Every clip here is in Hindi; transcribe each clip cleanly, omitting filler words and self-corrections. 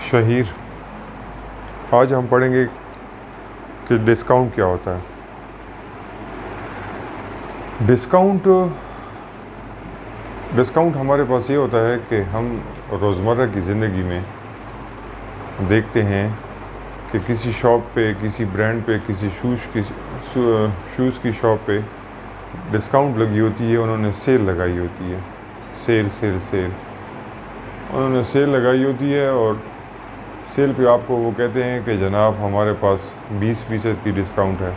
शहीर। आज हम पढ़ेंगे कि डिस्काउंट क्या होता है। डिस्काउंट हमारे पास ये होता है कि हम रोज़मर्रा की ज़िंदगी में देखते हैं कि किसी शॉप पे, किसी ब्रांड पे, किसी शूज़ की शॉप पे डिस्काउंट लगी होती है। उन्होंने सेल लगाई होती है, सेल उन्होंने सेल लगाई होती है और सेल पे आपको वो कहते हैं कि जनाब हमारे पास 20% की डिस्काउंट है,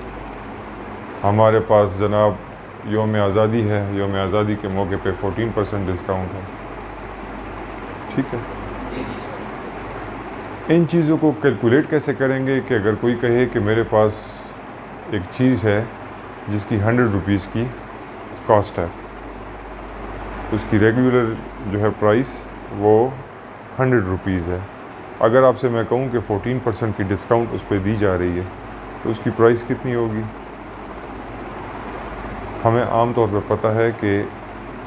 हमारे पास जनाब यौम आज़ादी है, यौम आज़ादी के मौके पे 14% डिस्काउंट है। ठीक है, इन चीज़ों को कैलकुलेट कैसे करेंगे कि अगर कोई कहे कि मेरे पास एक चीज़ है जिसकी 100 रुपीज़ की कॉस्ट है, उसकी रेगुलर जो है प्राइस वो 100 रुपीज़ है। अगर आपसे मैं कहूँ कि 14% की डिस्काउंट उस पर दी जा रही है तो उसकी प्राइस कितनी होगी? हमें आम तौर पर पता है कि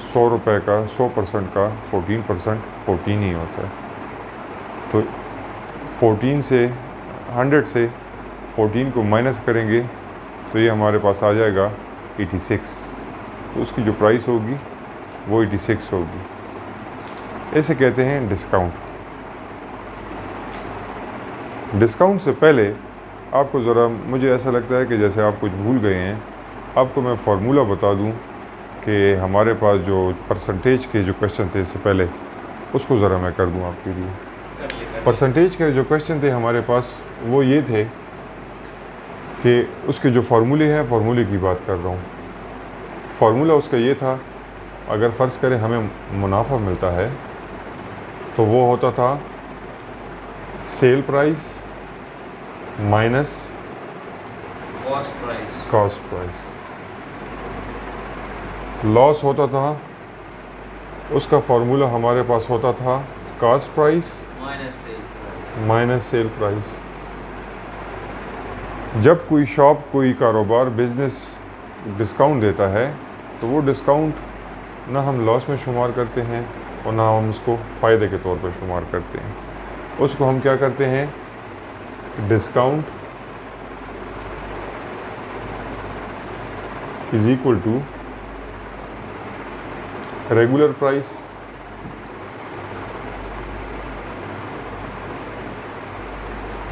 100 रुपये का 100% का 14% 14 ही होता है। तो 14 से 100 से 14 को माइनस करेंगे तो ये हमारे पास आ जाएगा 86। तो उसकी जो प्राइस होगी वो 86 होगी। ऐसे कहते हैं डिस्काउंट। डिस्काउंट से पहले आपको ज़रा, मुझे ऐसा लगता है कि जैसे आप कुछ भूल गए हैं, आपको मैं फार्मूला बता दूं कि हमारे पास जो परसेंटेज के जो क्वेश्चन थे इससे पहले, उसको ज़रा मैं कर दूं आपके लिए। परसेंटेज के जो क्वेश्चन थे हमारे पास वो ये थे कि उसके जो फार्मूले हैं, फार्मूले की बात कर रहा हूँ। फार्मूला उसका ये था, अगर फ़र्ज़ करें हमें मुनाफा मिलता है तो वो होता था sale price minus cost price. Loss होता था, उसका फार्मूला हमारे पास होता था cost price minus sale price. जब कोई शॉप, कोई कारोबार, बिजनेस डिस्काउंट देता है तो वो डिस्काउंट ना हम लॉस में शुमार करते हैं और ना हम उसको फ़ायदे के तौर पर शुमार करते हैं। उसको हम क्या करते हैं, discount is equal to regular price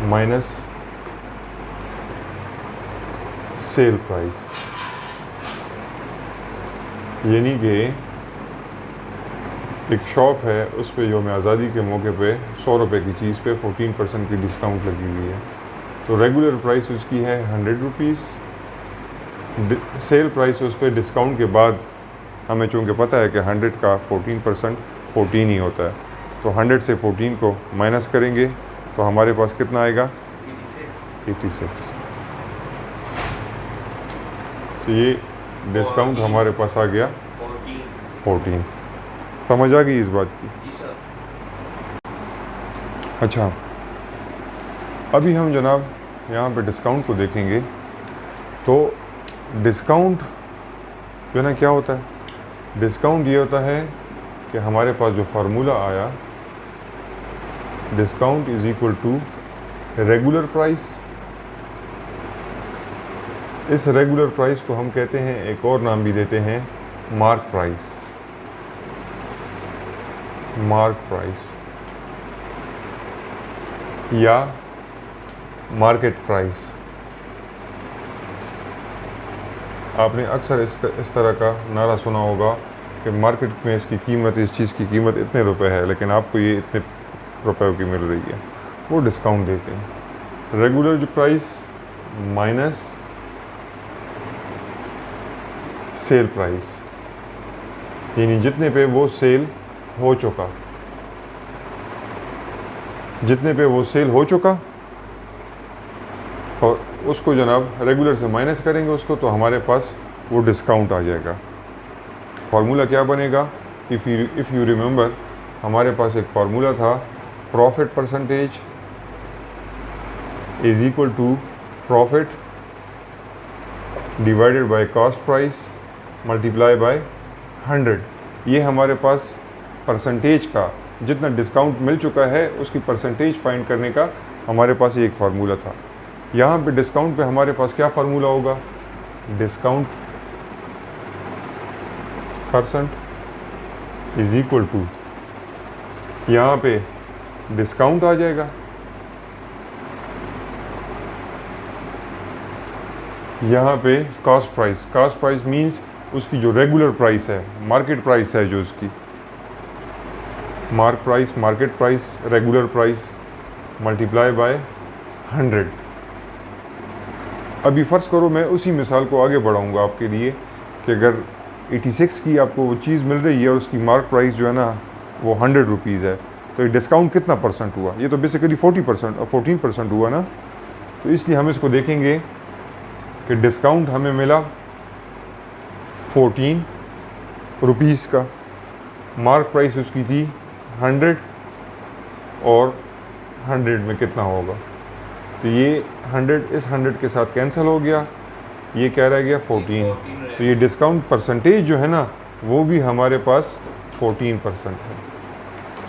minus sale price. यानी कि एक शॉप है, उस पे यौम आज़ादी के मौके पे 100 रुपये की चीज़ पे 14% की डिस्काउंट लगी हुई है। तो रेगुलर प्राइस उसकी है 100 रुपीज़, सेल प्राइस उस पर डिस्काउंट के बाद हमें चूँकि पता है कि 100 का 14% 14 ही होता है, तो 100 से 14 को माइनस करेंगे तो हमारे पास कितना आएगा? 86। तो ये डिस्काउंट हमारे पास आ गया 14। समझ आ गई इस बात की? जी सर। अच्छा, अभी हम जनाब यहाँ पे डिस्काउंट को देखेंगे। तो डिस्काउंट जो है ना क्या होता है? डिस्काउंट ये होता है कि हमारे पास जो फार्मूला आया, discount is equal to regular price. इस रेगुलर प्राइस को हम कहते हैं, एक और नाम भी देते हैं, मार्क प्राइस। मार्क प्राइस या मार्केट प्राइस। आपने अक्सर इस तरह का नारा सुना होगा कि मार्केट में इसकी कीमत, इस चीज़ की कीमत इतने रुपए है, लेकिन आपको ये इतने रुपयों की मिल रही है। वो डिस्काउंट देते हैं। रेगुलर जो प्राइस माइनस सेल प्राइस, यानी जितने पे वो सेल हो चुका, जितने पे वो सेल हो चुका और उसको जनाब रेगुलर से माइनस करेंगे उसको, तो हमारे पास वो डिस्काउंट आ जाएगा। फार्मूला क्या बनेगा? इफ़ यू रिमेंबर, हमारे पास एक फार्मूला था, profit percentage is equal to profit divided by cost price multiply by 100। ये हमारे पास परसेंटेज का जितना डिस्काउंट मिल चुका है उसकी परसेंटेज फाइंड करने का हमारे पास ये एक फार्मूला था। यहाँ पे डिस्काउंट पे हमारे पास क्या फार्मूला होगा, discount percent is equal to, यहाँ पे डिस्काउंट आ जाएगा, यहाँ पे कॉस्ट प्राइस मीन्स उसकी जो रेगुलर प्राइस है, मार्केट प्राइस है जो उसकी, market price regular price multiply by 100। अभी फ़र्ज़ करो मैं उसी मिसाल को आगे बढ़ाऊंगा आपके लिए कि अगर 86 की आपको वो चीज़ मिल रही है और उसकी मार्क प्राइस जो है ना वो 100 रुपीज़ है, तो ये डिस्काउंट कितना परसेंट हुआ, ये तो बेसिकली 40% और 14% हुआ ना। तो इसलिए हम इसको देखेंगे कि डिस्काउंट हमें मिला 14 रुपीज़ का, मार्क प्राइस उसकी थी 100 और 100 में कितना होगा, तो ये 100 इस 100 के साथ कैंसिल हो गया, ये क्या रह गया 14। तो ये डिस्काउंट परसेंटेज जो है ना वो भी हमारे पास 14% है।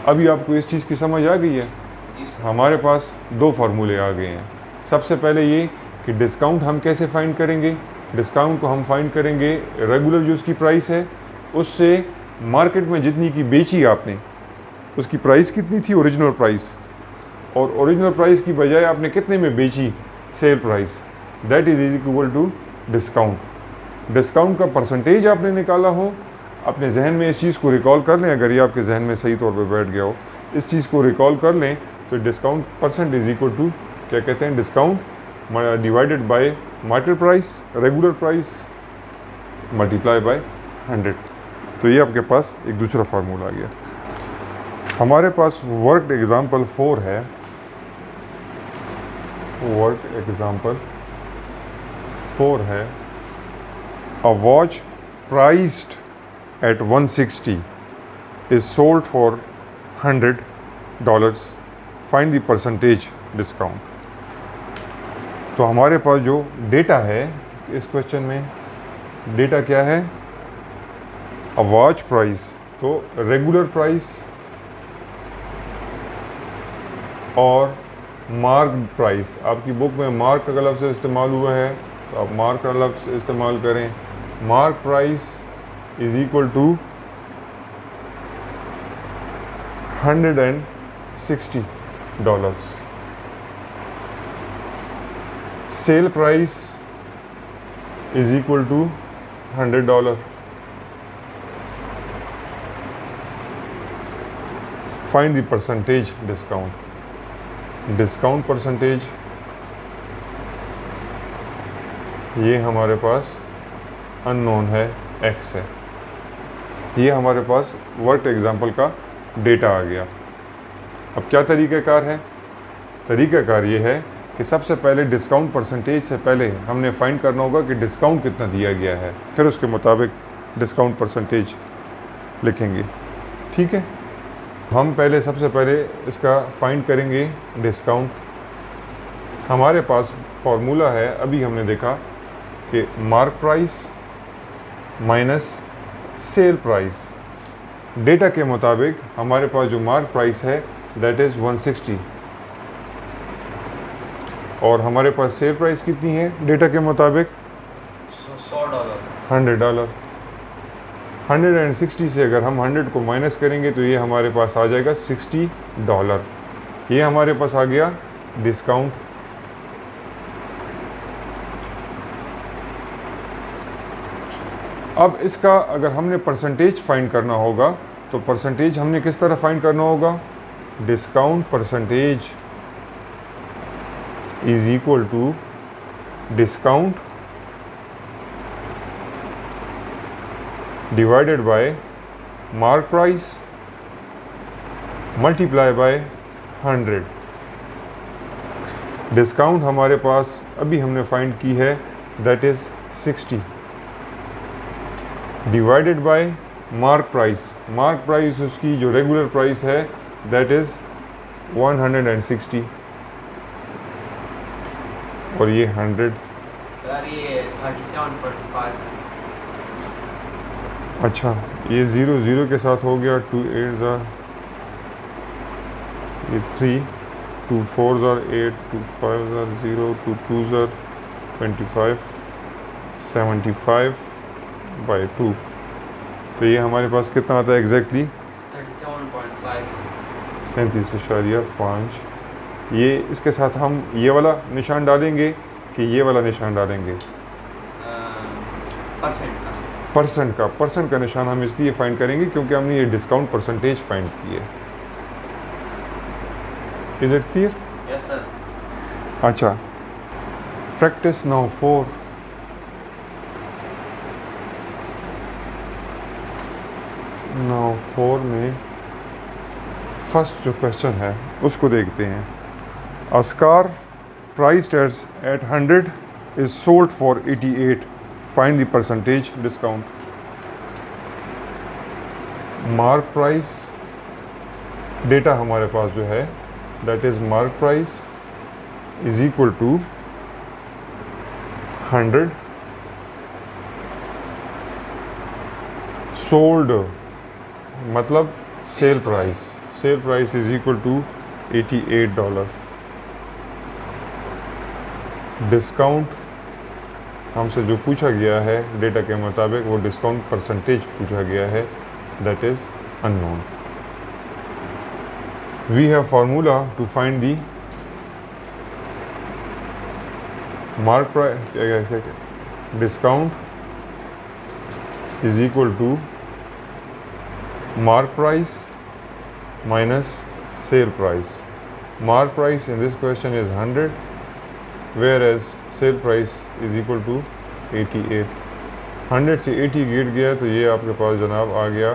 अभी आपको इस चीज़ की समझ आ गई है। हमारे पास दो फार्मूले आ गए हैं। सबसे पहले ये कि डिस्काउंट हम कैसे फाइंड करेंगे, डिस्काउंट को हम फाइंड करेंगे रेगुलर जो उसकी प्राइस है उससे मार्केट में जितनी की बेची आपने उसकी प्राइस कितनी थी, ओरिजिनल प्राइस, और ओरिजिनल प्राइस की बजाय आपने कितने में बेची, sale price, that is equal to discount. Discount का परसेंटेज आपने निकाला हो, अपने जहन में इस चीज़ को रिकॉल कर लें, अगर ये आपके जहन में सही तौर पे बैठ गया हो, इस चीज़ को रिकॉल कर लें, तो discount percent is equal to क्या कहते हैं, discount divided by market price regular price multiply by 100। तो ये आपके पास एक दूसरा फार्मूला आ गया। हमारे पास वर्क एग्जाम्पल 4 है, वर्क एग्जाम्पल 4 है, a watch priced at 160 is sold for $100, find the percentage discount। तो हमारे पास जो डेटा है इस क्वेश्चन में, डेटा क्या है, अ वॉच प्राइस, तो रेगुलर प्राइस और मार्क प्राइस। आपकी बुक में मार्क का लफ्ज़ इस्तेमाल हुआ है तो आप मार्क का लफ्ज़ इस्तेमाल करें। Mark price is equal to $160। Sale price is equal to $100। Find the percentage discount। Discount percentage ये हमारे पास अननोन है, x है। ये हमारे पास वर्क एग्जाम्पल का डेटा आ गया। अब क्या तरीक़ाकार है, तरीक़ाकार ये है कि सबसे पहले डिस्काउंट परसेंटेज से पहले हमने फाइंड करना होगा कि डिस्काउंट कितना दिया गया है, फिर उसके मुताबिक डिस्काउंट परसेंटेज लिखेंगे। ठीक है, हम पहले सबसे पहले इसका फाइंड करेंगे डिस्काउंट। हमारे पास फार्मूला है, अभी हमने देखा कि mark price minus sale price. Data के मुताबिक हमारे पास जो मार्क प्राइस है दैट इज़ 160 और हमारे पास सेल प्राइस कितनी है डेटा के मुताबिक, $100। 160 से अगर हम 100 को माइनस करेंगे तो ये हमारे पास आ जाएगा $60। ये हमारे पास आ गया डिस्काउंट। अब इसका अगर हमने परसेंटेज फाइंड करना होगा तो परसेंटेज हमने किस तरह फाइंड करना होगा, discount percentage is equal to discount divided by mark price multiply by 100। Discount हमारे पास अभी हमने फाइंड की है that is 60 divided by mark price उसकी जो रेगुलर प्राइस है दैट इज़ 160 और ये 100। ये 37.5। अच्छा, ये 0 0 के साथ हो गया, 2 8 ये 3, 2 4s are 8, 2 5s are 0, 2 2s are 25, 75 by 2। तो ये हमारे पास कितना आता है एग्जैक्टली 37.5. 37.5। ये इसके साथ हम ये वाला निशान डालेंगे कि ये वाला निशान डालेंगे? परसेंट का निशान हम इसलिए फाइंड करेंगे क्योंकि हमने ये डिस्काउंट परसेंटेज फाइंड की है। Is it clear? Yes, sir. अच्छा, प्रैक्टिस नाउ 4। नाउ 4 में फर्स्ट जो क्वेश्चन है उसको देखते हैं। A scarf priced at 100 is sold for 88. Find the percentage discount. Mark price data हमारे पास जो है that is mark price is equal to 100 sold मतलब sale price is equal to $88। Discount हमसे जो पूछा गया है डेटा के मुताबिक वो डिस्काउंट परसेंटेज पूछा गया है, that is unknown. We have formula to find the mark price, discount is equal to mark price minus sale price. Mark price in this question is 100 whereas sale price is equal to 88। 100 से 80 गिर गया तो ये आपके पास जनाब आ गया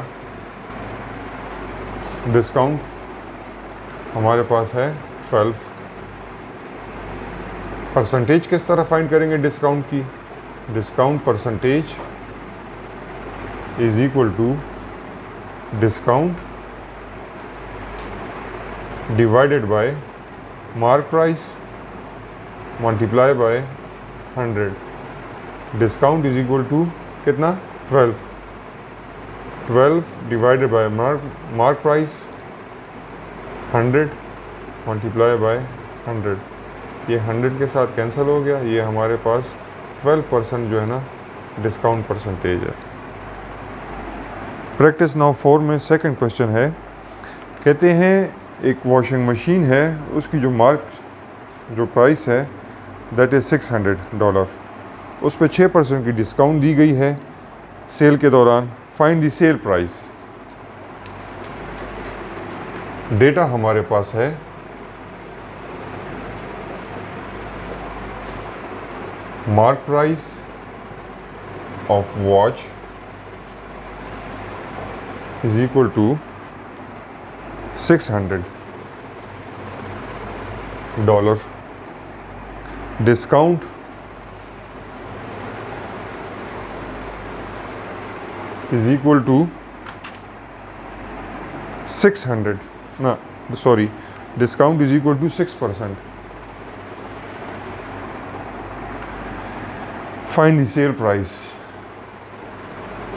डिस्काउंट हमारे पास है 12। परसेंटेज किस तरह फाइंड करेंगे डिस्काउंट की? Discount percentage is equal to discount divided by mark price multiply by 100। Discount is equal to कितना? 12 divided by mark price 100 multiply by 100। ये 100 के साथ कैंसिल हो गया। ये हमारे पास 12% जो है ना डिस्काउंट परसेंटेज है। प्रैक्टिस नाउ 4 में सेकंड क्वेश्चन है। कहते हैं एक वॉशिंग मशीन है, उसकी जो प्राइस है दैट इज़ $600। उस पर 6% की डिस्काउंट दी गई है सेल के दौरान। Find the sale price. Data हमारे पास है mark price of watch is equal to $600। Discount is equal to 600 ना sorry discount is equal to 6%। find the sale price।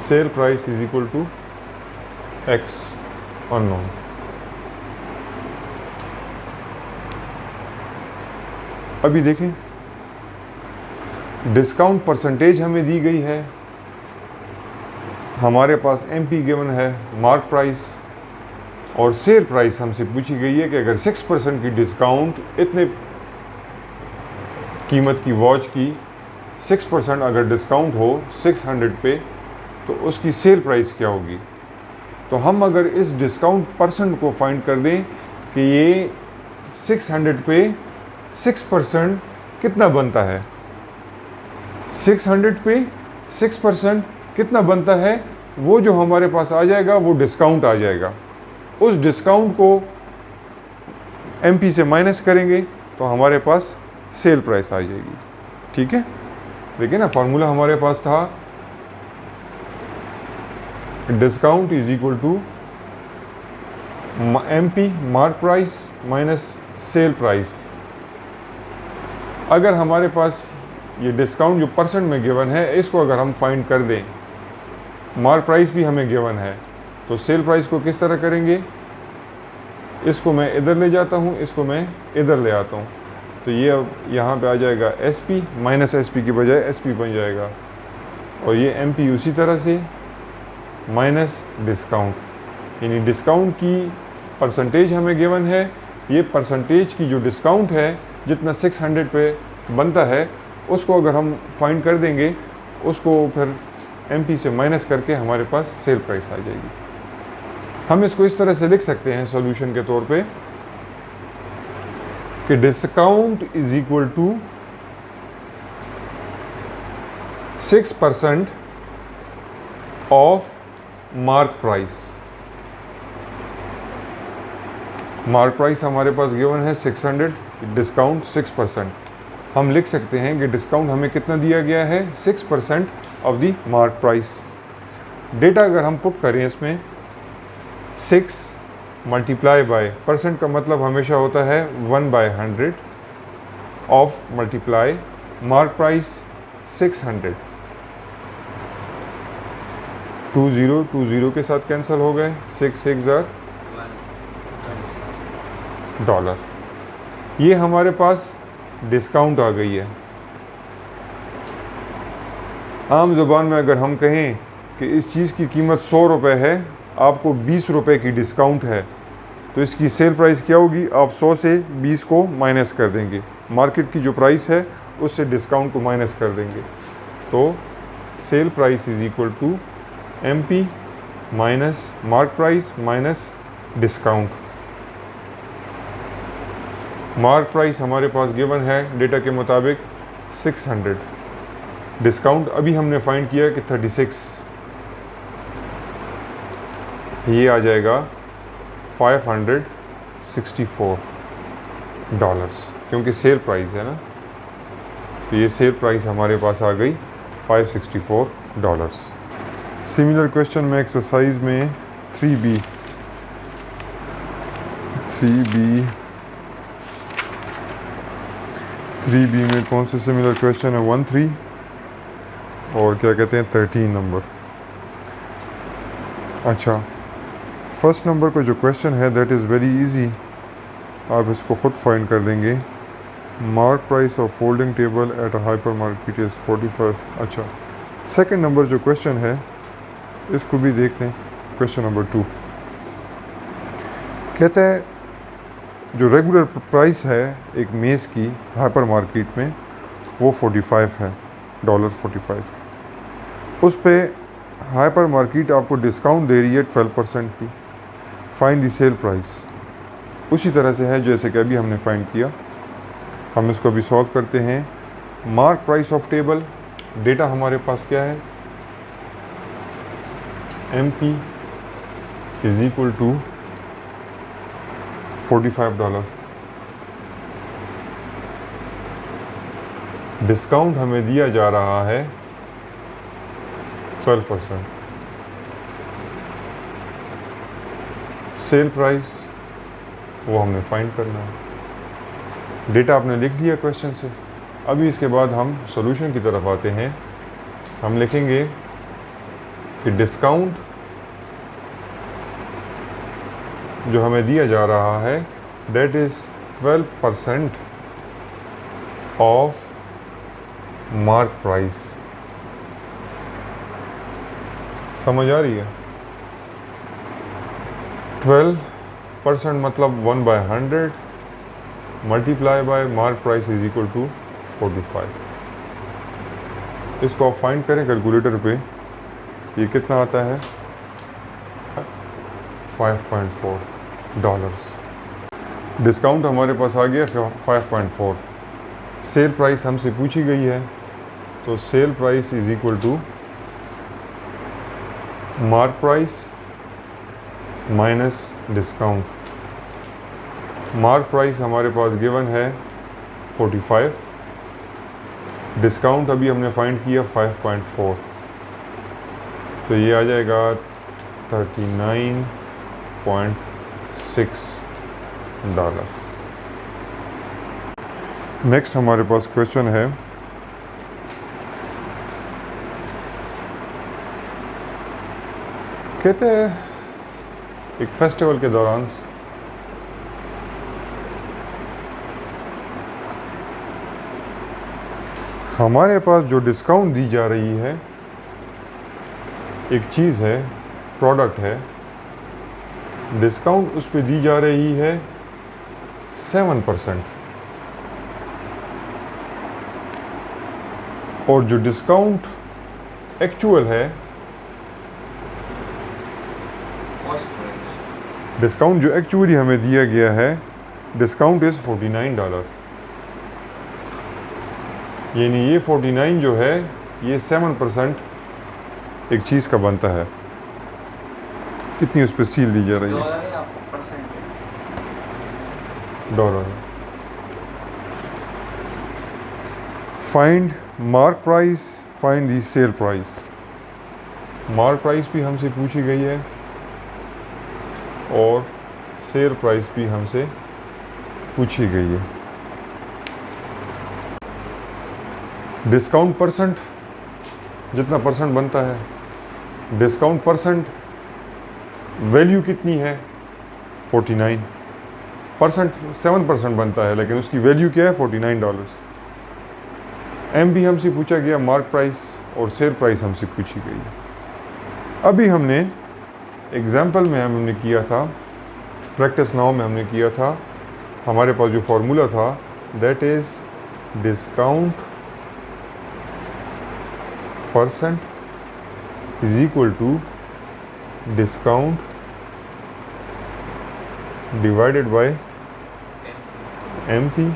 sale price is equal to X unknown। अभी देखें डिस्काउंट परसेंटेज हमें दी गई है, हमारे पास MP गिवन है मार्क प्राइस, और सेल प्राइस हमसे पूछी गई है कि अगर 6% की डिस्काउंट इतने कीमत की वॉच की 6% अगर डिस्काउंट हो 600 पे तो उसकी सेल प्राइस क्या होगी। तो हम अगर इस डिस्काउंट परसेंट को फाइंड कर दें कि ये 600 पे 6% कितना बनता है, 600 पे 6% कितना बनता है, वो जो हमारे पास आ जाएगा वो डिस्काउंट आ जाएगा। उस डिस्काउंट को MP से माइनस करेंगे तो हमारे पास सेल प्राइस आ जाएगी। ठीक है, देखिए ना फार्मूला हमारे पास था discount is equal to MP mark price minus sale price. अगर हमारे पास ये डिस्काउंट जो परसेंट में गिवन है इसको अगर हम फाइंड कर दें, मार्क प्राइस भी हमें गिवन है, तो सेल प्राइस को किस तरह करेंगे? इसको मैं इधर ले जाता हूँ, इसको मैं इधर ले आता हूँ, तो ये अब यहाँ पे आ जाएगा SP, माइनस SP की बजाय SP बन जाएगा, और ये MP उसी तरह से माइनस डिस्काउंट, यानी डिस्काउंट की परसेंटेज हमें गिवन है, ये परसेंटेज की जो डिस्काउंट है जितना 600 पे बनता है उसको अगर हम फाइंड कर देंगे, उसको फिर MP से माइनस करके हमारे पास सेल प्राइस आ जाएगी। हम इसको इस तरह से लिख सकते हैं सॉल्यूशन के तौर पे कि discount is equal to 6% of mark price. Mark price हमारे पास गिवन है 600, डिस्काउंट 6%। हम लिख सकते हैं कि डिस्काउंट हमें कितना दिया गया है, 6% of the mark price. Data अगर हम पुट करें इसमें 6 मल्टीप्लाई बाय, परसेंट का मतलब हमेशा होता है 1/100 ऑफ मल्टीप्लाई मार्क प्राइस 600। 2 के साथ कैंसिल हो गए, 6 $1 ये हमारे पास डिस्काउंट आ गई है। आम ज़ुबान में अगर हम कहें कि इस चीज़ की कीमत 100 रुपये है, आपको 20 रुपये की डिस्काउंट है, तो इसकी सेल प्राइस क्या होगी, आप 100 से 20 को माइनस कर देंगे, मार्केट की जो प्राइस है उससे डिस्काउंट को माइनस कर देंगे, तो sale price is equal to MP minus mark price minus discount. Mark price हमारे पास गिवन है डेटा के मुताबिक 600, डिस्काउंट अभी हमने फाइंड किया कि 36, ये आ जाएगा $564, क्योंकि सेल प्राइस है ना, तो ये सेल प्राइस हमारे पास आ गई $564। सिमिलर क्वेश्चन में एक्सरसाइज में 3B में कौन से सिमिलर क्वेश्चन है, 1-3 और क्या कहते हैं 13 नंबर। अच्छा, फर्स्ट नंबर का जो क्वेश्चन है दैट इज़ वेरी इजी, आप इसको ख़ुद फाइंड कर देंगे। Mark price of folding table at a hyper market is 45। अच्छा, सेकंड नंबर जो क्वेश्चन है इसको भी देखते हैं। क्वेश्चन नंबर 2 कहता है जो रेगुलर प्राइस है एक मेज़ की हाइपर मार्केट में वो 45 है, $45। उस पे हाइपर मार्केट आपको डिस्काउंट दे रही है 12% की। Find the sale price. उसी तरह से है जैसे कि अभी हमने फाइंड किया। हम इसको अभी सॉल्व करते हैं। Mark price of table, data हमारे पास क्या है, MP is equal to $45। Discount हमें दिया जा रहा है 12%। सेल प्राइस वो हमने फाइंड करना है। डेटा आपने लिख लिया क्वेश्चन से। अभी इसके बाद हम सॉल्यूशन की तरफ आते हैं। हम लिखेंगे कि डिस्काउंट जो हमें दिया जा रहा है that is 12% of mark price. समझ आ रही है? 12% मतलब 1/100 multiply by mark price is equal to 45। इसको आप फाइंड करें कैलकुलेटर पे, ये कितना आता है, $5.4। डिस्काउंट हमारे पास आ गया 5.4। सेल प्राइस हमसे पूछी गई है, तो sale price is equal to mark price minus discount. Mark price हमारे पास गिवन है 45, डिस्काउंट अभी हमने फाइंड किया 5.4, तो ये आ जाएगा $39.6। नेक्स्ट हमारे पास क्वेश्चन है, कहते हैं एक फेस्टिवल के दौरान हमारे पास जो डिस्काउंट दी जा रही है, एक चीज़ है, प्रोडक्ट है, डिस्काउंट उस पर दी जा रही है 7%, और जो डिस्काउंट एक्चुअल है, Cost price. डिस्काउंट जो एक्चुअली हमें दिया गया है, डिस्काउंट इज़ $49, यानी ये 49 जो है ये 7% एक चीज़ का बनता है। कितनी उस पर सील दी जा रही है? डॉलर है आपको परसेंट है? Dollar. Find mark price, find the sale price. Mark price भी हमसे पूछी गई है और सेल प्राइस भी हमसे पूछी गई है। डिस्काउंट परसेंट, जितना परसेंट बनता है, डिस्काउंट परसेंट वैल्यू कितनी है? 49 परसेंट, 7% बनता है, लेकिन उसकी वैल्यू क्या है? $49। एम भी हमसे पूछा गया, मार्क प्राइस और सेल प्राइस हमसे पूछी गई है। अभी हमने एग्जाम्पल में हमने किया था, प्रैक्टिस नाउ में हमने किया था, हमारे पास जो फॉर्मूला था, that is discount percent is equal to discount divided by MP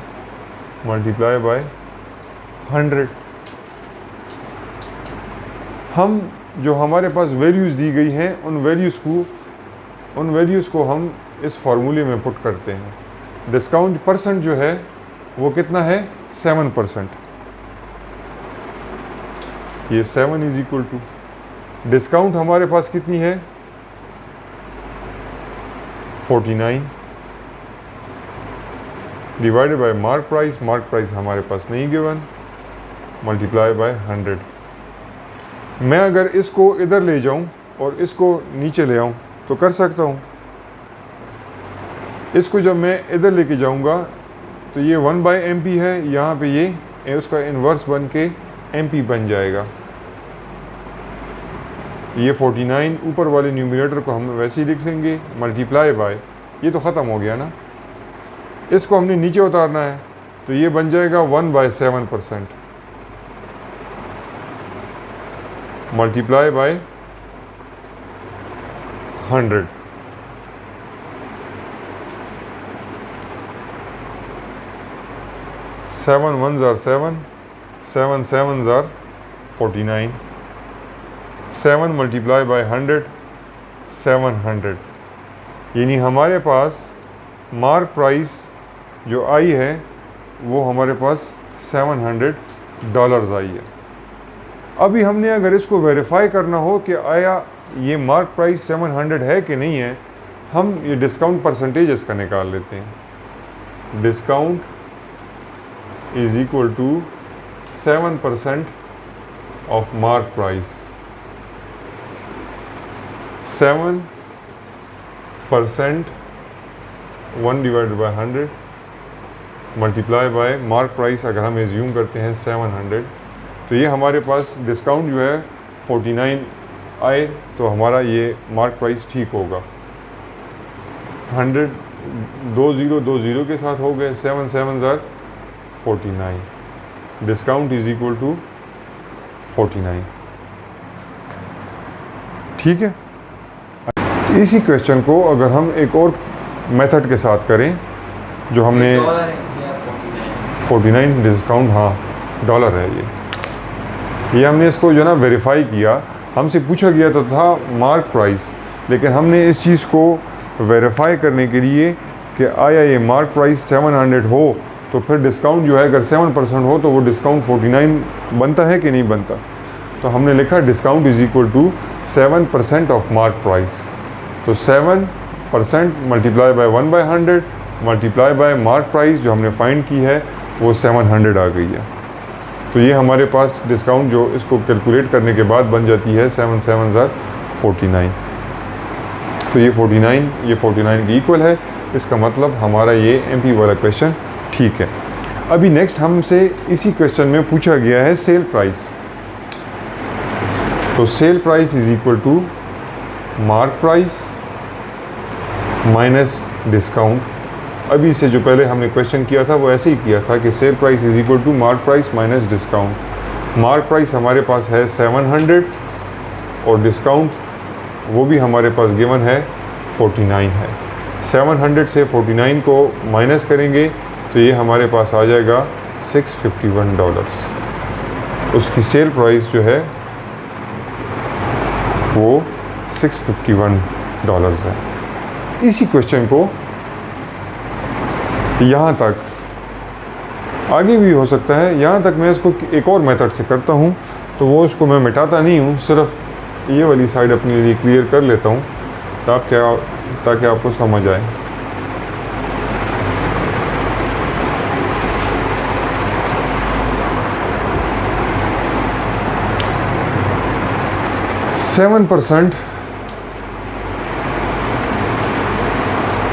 multiply by 100। हम जो हमारे पास वैल्यूज़ दी गई हैं, उन वैल्यूज़ को हम इस फार्मूले में पुट करते हैं। डिस्काउंट परसेंट जो है वो कितना है? 7%। ये 7 इज इक्वल टू डिस्काउंट हमारे पास कितनी है? 49 डिवाइडेड बाय मार्क प्राइस हमारे पास नहीं गिवन, मल्टीप्लाई बाय 100। मैं अगर इसको इधर ले जाऊं और इसको नीचे ले आऊं तो कर सकता हूं। इसको जब मैं इधर लेके जाऊंगा तो ये 1/MP है, यहाँ पे ये उसका इन्वर्स बन के MP बन जाएगा। ये 49 ऊपर वाले न्यूमरेटर को हम वैसे ही लिख लेंगे, मल्टीप्लाई बाय, ये तो ख़त्म हो गया ना। इसको हमने नीचे उतारना है तो ये बन जाएगा 1/7%, multiply by 100। Seven ones are 7, 7 sevens are 49, 7 multiply by 100, 700। यानी हमारे पास मार्क प्राइस जो आई है वो हमारे पास $700 आई है। अभी हमने अगर इसको वेरीफाई करना हो कि आया ये मार्क प्राइस 700 है कि नहीं है, हम ये डिस्काउंट परसेंटेज इसका निकाल लेते हैं। Discount is equal to 7% of mark price. 7% 1 divided by 100 multiply by mark price, अगर हम एज्यूम करते हैं 700, तो ये हमारे पास डिस्काउंट जो है 49 आए तो हमारा ये मार्क प्राइस ठीक होगा। 100 2 0 के साथ हो गए, 7 sevens are 49, discount is equal to 49। ठीक है। इसी क्वेश्चन को अगर हम एक और मेथड के साथ करें, जो हमने डॉलर है या 49 डिस्काउंट, हाँ डॉलर है ये हमने इसको जो है ना वेरीफाई किया। हमसे पूछा गया तो था मार्क प्राइस, लेकिन हमने इस चीज़ को वेरीफाई करने के लिए कि आया ये मार्क प्राइस 700 हो तो फिर डिस्काउंट जो है अगर 7% हो तो वो डिस्काउंट 49 बनता है कि नहीं बनता, तो हमने लिखा discount is equal to 7% of mark price. तो 7% multiply by 1/100 multiply by mark price जो हमने फाइंड की है वो 700 आ गई है। तो ये हमारे पास डिस्काउंट जो इसको कैलकुलेट करने के बाद बन जाती है 7 sevens आर 49। तो ये 49 की इक्वल है, इसका मतलब हमारा ये MP वाला क्वेश्चन ठीक है। अभी नेक्स्ट हमसे इसी क्वेश्चन में पूछा गया है सेल प्राइस। तो sale price is equal to mark price minus discount. अभी से जो पहले हमने क्वेश्चन किया था वो ऐसे ही किया था कि sale price is equal to mark price minus discount. Mark price हमारे पास है 700 और डिस्काउंट वो भी हमारे पास गिवन है 49 है। 700 से 49 को माइनस करेंगे तो ये हमारे पास आ जाएगा $651। उसकी सेल प्राइस जो है वो $651 है। इसी क्वेश्चन को यहाँ तक आगे भी हो सकता है, यहाँ तक मैं इसको एक और मेथड से करता हूँ, तो वो इसको मैं मिटाता नहीं हूँ, सिर्फ ये वाली साइड अपने लिए क्लियर कर लेता हूँ ताकि आपको समझ आए। सेवन %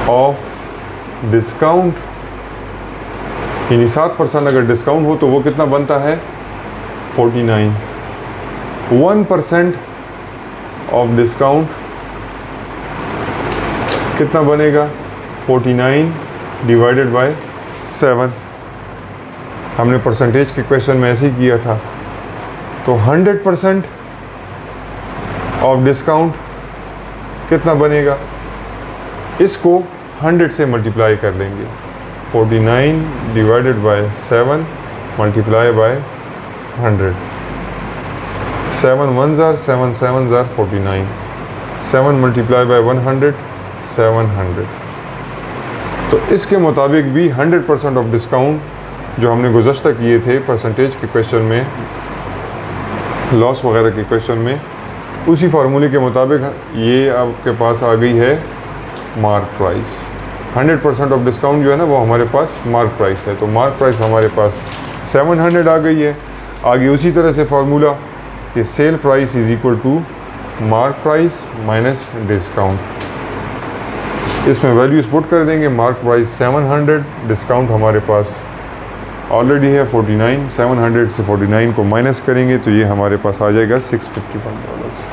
ऑफ डिस्काउंट, यानी 7% अगर डिस्काउंट हो तो वो कितना बनता है 49। 1% ऑफ डिस्काउंट कितना बनेगा 49 डिवाइडेड बाय 7। हमने परसेंटेज के क्वेश्चन में ऐसे ही किया था। तो 100% ऑफ डिस्काउंट कितना बनेगा, इसको 100 से मल्टीप्लाई कर लेंगे। 49 divided by 7 multiply by 100। 7 1s are 7 7s are 49। 7 multiply by 100 700। तो इसके मुताबिक भी 100% ऑफ डिस्काउंट जो हमने गुज़श्ता किए थे परसेंटेज के क्वेश्चन में, लॉस वगैरह के क्वेश्चन में, उसी फार्मूले के मुताबिक ये आपके पास आ गई है मार्क प्राइस। 100% ऑफ डिस्काउंट जो है ना वो हमारे पास मार्क प्राइस है। तो मार्क प्राइस हमारे पास 700 आ गई है। आगे उसी तरह से फार्मूला कि sale price is equal to mark price minus discount. इसमें वैल्यूज पुट कर देंगे। मार्क प्राइस 700, डिस्काउंट हमारे पास ऑलरेडी है 49। 700 से 49 को माइनस करेंगे तो ये हमारे पास आ जाएगा $651।